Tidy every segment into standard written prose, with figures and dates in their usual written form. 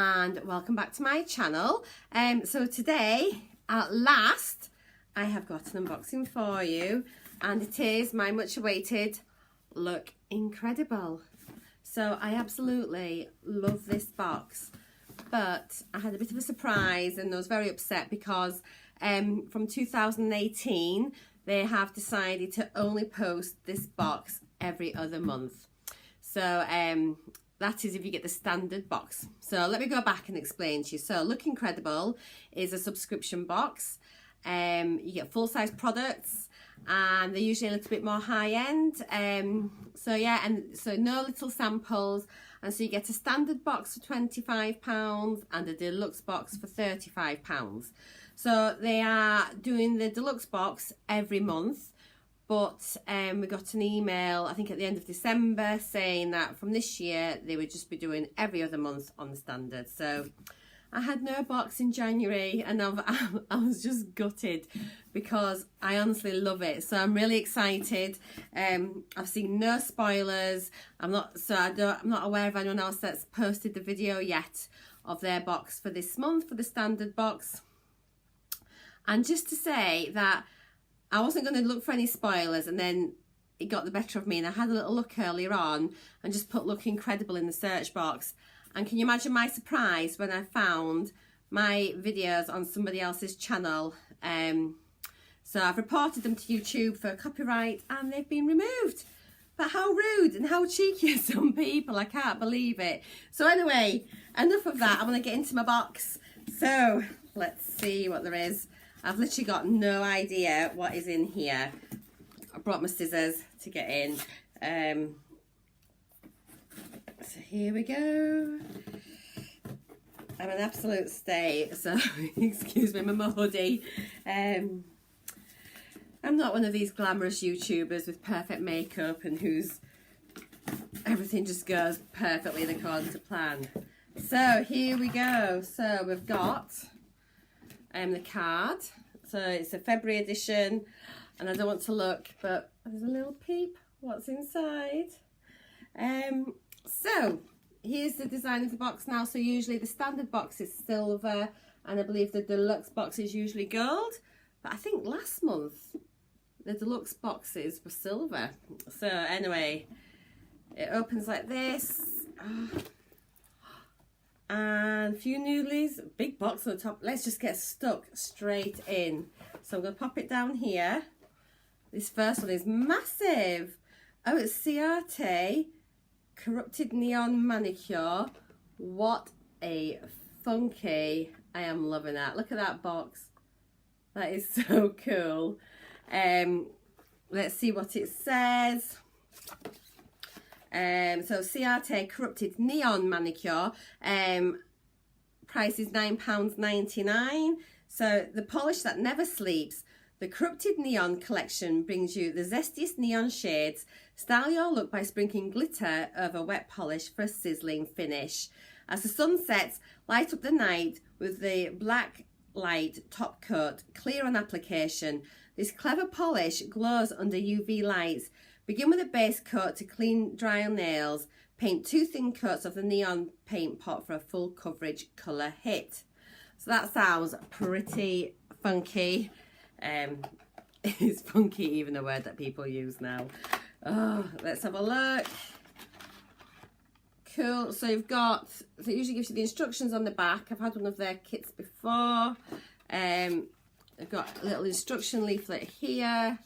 and welcome back to my channel. So today, at last, I have got an unboxing for you, and it is my much awaited Look Incredible. So I absolutely love this box, but I had a bit of a surprise and I was very upset because from 2018 they have decided to only post this box every other month. So that is if you get the standard box. So let me go back and explain to you. So Look Incredible is a subscription box. You get full-size products and they're usually a little bit more high-end. So yeah, and so no little samples. And so you get a standard box for £25 and a deluxe box for £35. So they are doing the deluxe box every month. But we got an email, I think at the end of December, saying that from this year, they would just be doing every other month on the standard. So I had no box in January and I was just gutted because I honestly love it. So I'm really excited. I've seen no spoilers. I'm not aware of anyone else that's posted the video yet of their box for this month, for the standard box. And just to say that I wasn't going to look for any spoilers, and then it got the better of me, and I had a little look earlier on and just put Look Incredible in the search box. And can you imagine my surprise when I found my videos on somebody else's channel? So I've reported them to YouTube for copyright and they've been removed. But how rude and how cheeky are some people, I can't believe it. So anyway, enough of that, I want to get into my box. So let's see what there is. I've literally got no idea what is in here. I brought my scissors to get in. So here we go. I'm an absolute state, so excuse me, my hoodie. I'm not one of these glamorous YouTubers with perfect makeup and whose everything just goes perfectly according to plan. So here we go. So we've got the card. So it's a February edition, and I don't want to look, but there's a little peep what's inside. So here's the design of the box now. So usually the standard box is silver, and I believe the deluxe box is usually gold, but I think last month the deluxe boxes were silver. So anyway, it opens like this. And a few noodlies, big box on the top. Let's just get stuck straight in. So I'm going to pop it down here. This first one is massive. Oh, it's Tarte Corrupted Neon Manicure. What a funky, I am loving that. Look at that box. That is so cool. Let's see what it says. So Tarte Corrupted Neon Manicure, price is £9.99. So the polish that never sleeps. The Corrupted Neon collection brings you the zestiest neon shades. Style your look by sprinkling glitter over wet polish for a sizzling finish. As the sun sets, light up the night with the black light top coat, clear on application. This clever polish glows under UV lights. Begin with a base coat to clean dry nails. Paint 2 thin coats of the neon paint pot for a full coverage colour hit. So that sounds pretty funky. Is funky even a word that people use now? Oh, let's have a look. Cool. So you've got, so it usually gives you the instructions on the back. I've had one of their kits before. I've got a little instruction leaflet here.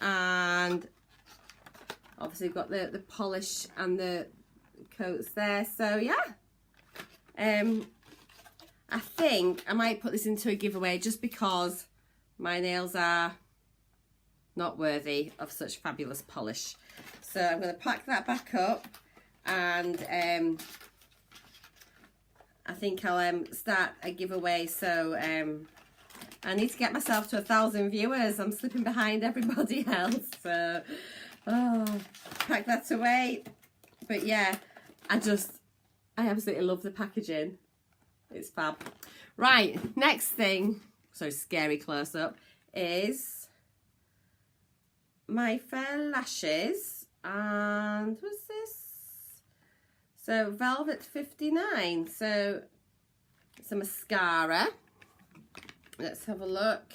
And obviously we've got the polish and the coats there. So yeah, I think I might put this into a giveaway just because my nails are not worthy of such fabulous polish. So I'm going to pack that back up, and I think I'll start a giveaway. So I need to get myself to 1,000 viewers. I'm slipping behind everybody else. So pack that away. But yeah, I absolutely love the packaging. It's fab. Right, next thing, so scary close up, is my Fair Lashes. And what's this? So Velvet 59. So it's a mascara. Let's have a look.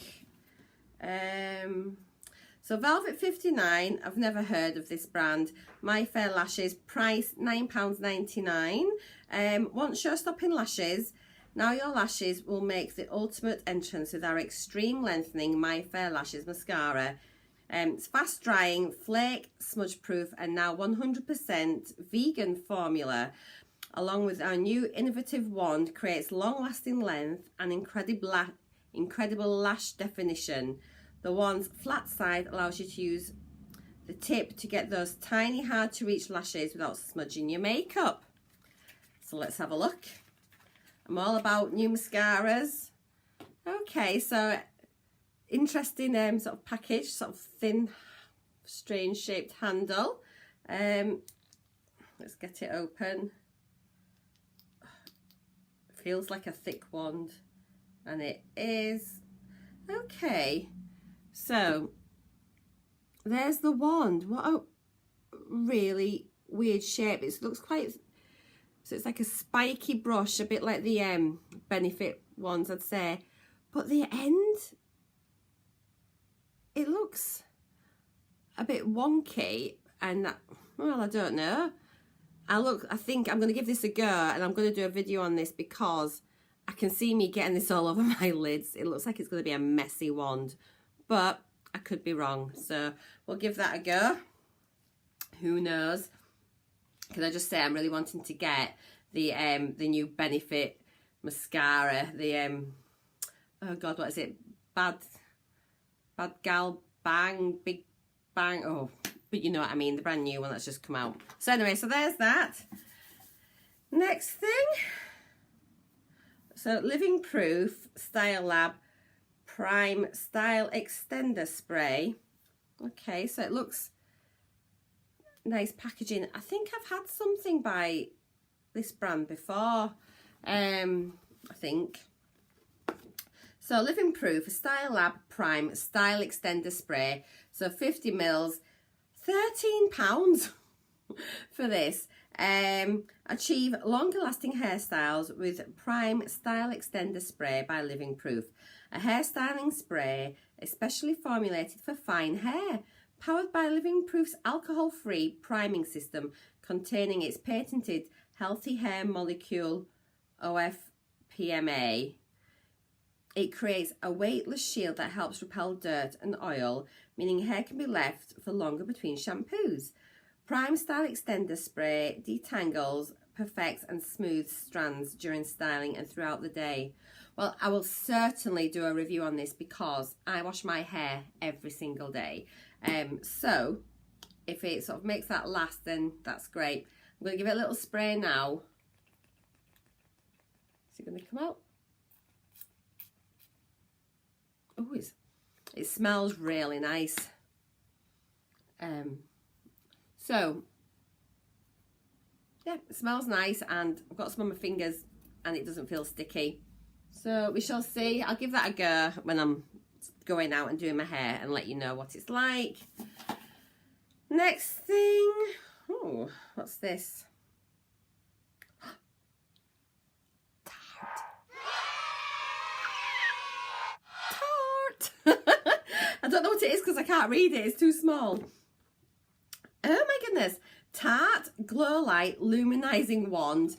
So Velvet 59, I've never heard of this brand. My Fair Lashes, price £9.99. Want show-stopping lashes? Now your lashes will make the ultimate entrance with our extreme lengthening My Fair Lashes mascara. It's fast drying, flake, smudge proof, and now 100% vegan formula. Along with our new innovative wand, creates long lasting length and incredible lash definition. The wand's flat side allows you to use the tip to get those tiny, hard to reach lashes without smudging your makeup. So let's have a look. I'm all about new mascaras. Okay, so interesting sort of package, sort of thin, strange shaped handle. Let's get it open. Feels like a thick wand, and it is. Okay, so there's the wand. What a really weird shape. It looks quite, so it's like a spiky brush, a bit like the Benefit ones, I'd say, but the end, it looks a bit wonky, and that, well, I don't know. I think I'm going to give this a go, and I'm going to do a video on this because I can see me getting this all over my lids. It looks like it's going to be a messy wand, but I could be wrong. So we'll give that a go. Who knows? Can I just say I'm really wanting to get the new Benefit mascara. The oh god, what is it? Bad Gal Bang, Big Bang. Oh, but you know what I mean, the brand new one that's just come out. So anyway, so there's that. Next thing, so Living Proof Style Lab Prime Style Extender Spray. Okay, so it looks nice packaging. I think I've had something by this brand before, I think. So Living Proof Style Lab Prime Style Extender Spray. So 50 mils, £13 for this. Achieve longer lasting hairstyles with Prime Style Extender Spray by Living Proof. A hairstyling spray especially formulated for fine hair, powered by Living Proof's alcohol-free priming system containing its patented healthy hair molecule OFPMA. It creates a weightless shield that helps repel dirt and oil, meaning hair can be left for longer between shampoos. Prime Style Extender Spray detangles, perfects and smooths strands during styling and throughout the day. Well, I will certainly do a review on this because I wash my hair every single day. So if it sort of makes that last, then that's great. I'm going to give it a little spray now. Is it going to come out? Oh, it smells really nice. So yeah, it smells nice, and I've got some on my fingers and it doesn't feel sticky. So we shall see. I'll give that a go when I'm going out and doing my hair and let you know what it's like. Next thing, oh, what's this? Tarte. I don't know what it is because I can't read it, it's too small. Oh my goodness. Tarte Glow Light Luminizing Wand.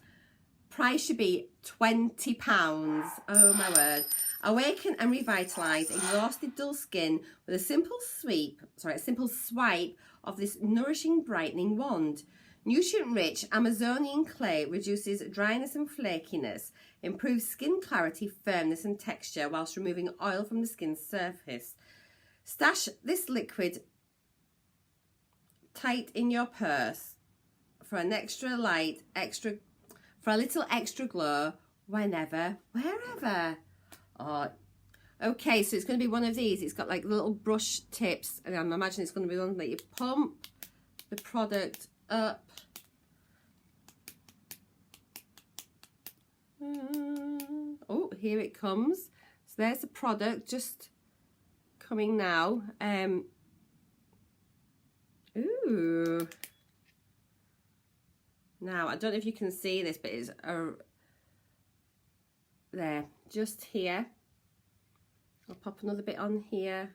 Price should be £20. Oh my word. Awaken and revitalise exhausted dull skin with a simple swipe of this nourishing brightening wand. Nutrient-rich Amazonian clay reduces dryness and flakiness, improves skin clarity, firmness and texture whilst removing oil from the skin's surface. Stash this liquid tight in your purse for an for a little extra glow whenever, wherever. Oh, okay, so it's going to be one of these. It's got like little brush tips, and I'm imagining it's going to be one that you pump the product up. Oh, here it comes. So there's the product just coming now. Ooh, Now, I don't know if you can see this, but it's there, just here. I'll pop another bit on here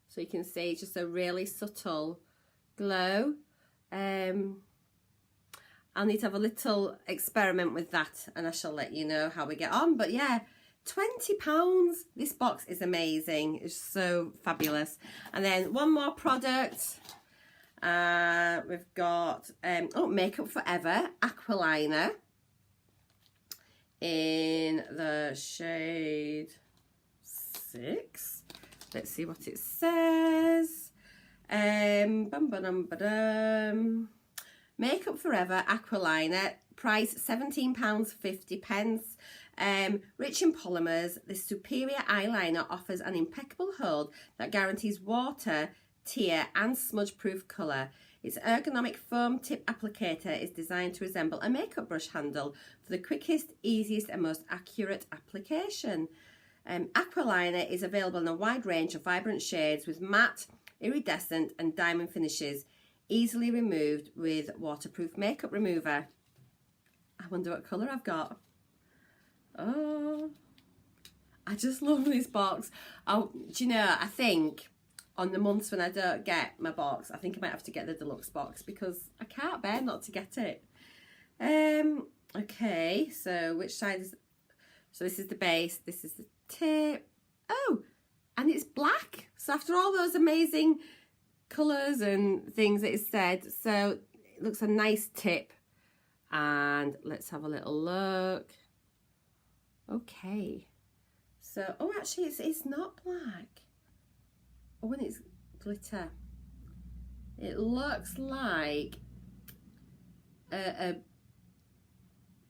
so you can see it's just a really subtle glow. I'll need to have a little experiment with that and I shall let you know how we get on. But yeah, £20. This box is amazing. It's so fabulous. And then one more product. We've got Makeup Forever Aqualiner in the shade 6. Let's see what it says. Makeup Forever Aqualiner, price £17.50. Rich in polymers, this superior eyeliner offers an impeccable hold that guarantees water, tear and smudge proof colour. Its ergonomic foam tip applicator is designed to resemble a makeup brush handle for the quickest, easiest and most accurate application. Aqualiner is available in a wide range of vibrant shades with matte, iridescent and diamond finishes, easily removed with waterproof makeup remover. I wonder what colour I've got. Oh, I just love this box. Oh, do you know, I think on the months when I don't get my box, I think I might have to get the deluxe box because I can't bear not to get it. Okay, so which side is... So this is the base, this is the tip. Oh, and it's black. So after all those amazing colours and things that it said, so it looks a nice tip. And let's have a little look. Okay, so oh, actually it's not black. Oh, and it's glitter. It looks like a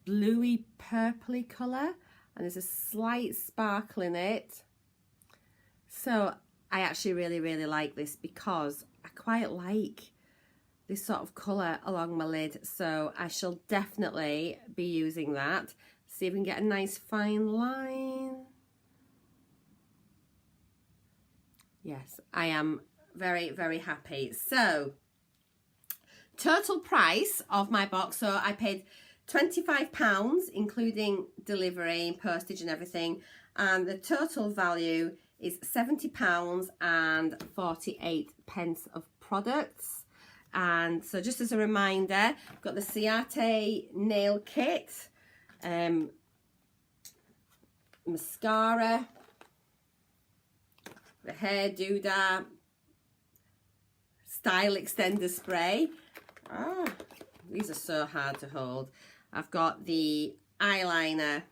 bluey purpley colour, and there's a slight sparkle in it. So I actually really like this because I quite like this sort of colour along my lid, so I shall definitely be using that. See if we can get a nice fine line. Yes, I am very happy. So total price of my box, so I paid £25 including delivery, postage and everything, and the total value is £70.48 of products. And so just as a reminder, I've got the Tarte nail kit, mascara, the hair doodah, style extender spray. Oh, these are so hard to hold. I've got the eyeliner,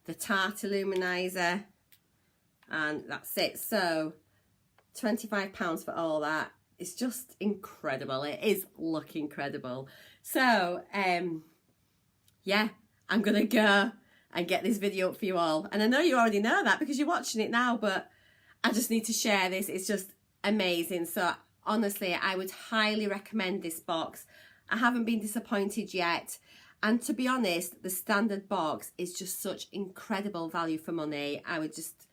the Tarte Luminizer, and that's it. So £25 for all that. It's just incredible. It is look incredible. So yeah, I'm gonna go and get this video up for you all, and I know you already know that because you're watching it now, but I just need to share this. It's just amazing. So honestly, I would highly recommend this box. I haven't been disappointed yet, and to be honest, the standard box is just such incredible value for money. I would just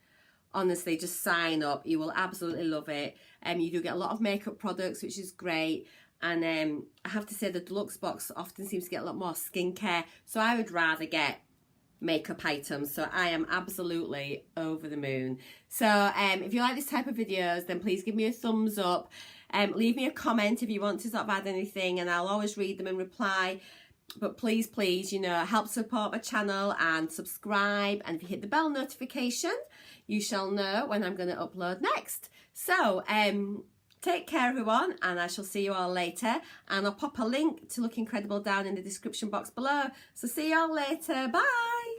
honestly just sign up. You will absolutely love it. You do get a lot of makeup products, which is great. And I have to say the deluxe box often seems to get a lot more skincare. So I would rather get makeup items. So I am absolutely over the moon. So if you like this type of videos, then please give me a thumbs up. Leave me a comment if you want to sort of add anything, and I'll always read them and reply. But please, you know, help support my channel and subscribe. And if you hit the bell notification, you shall know when I'm going to upload next. So take care, everyone, and I shall see you all later. And I'll pop a link to Look Incredible down in the description box below. So see you all later. Bye.